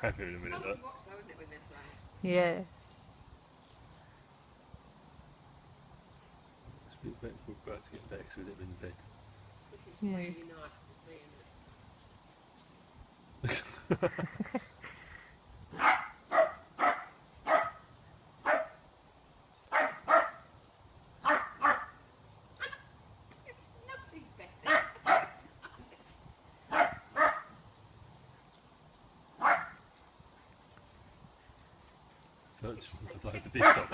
Have you in a minute, look. Yeah. It's a bit better for birds to get better because we live in bed. Yeah. Birds want to blow the big dog.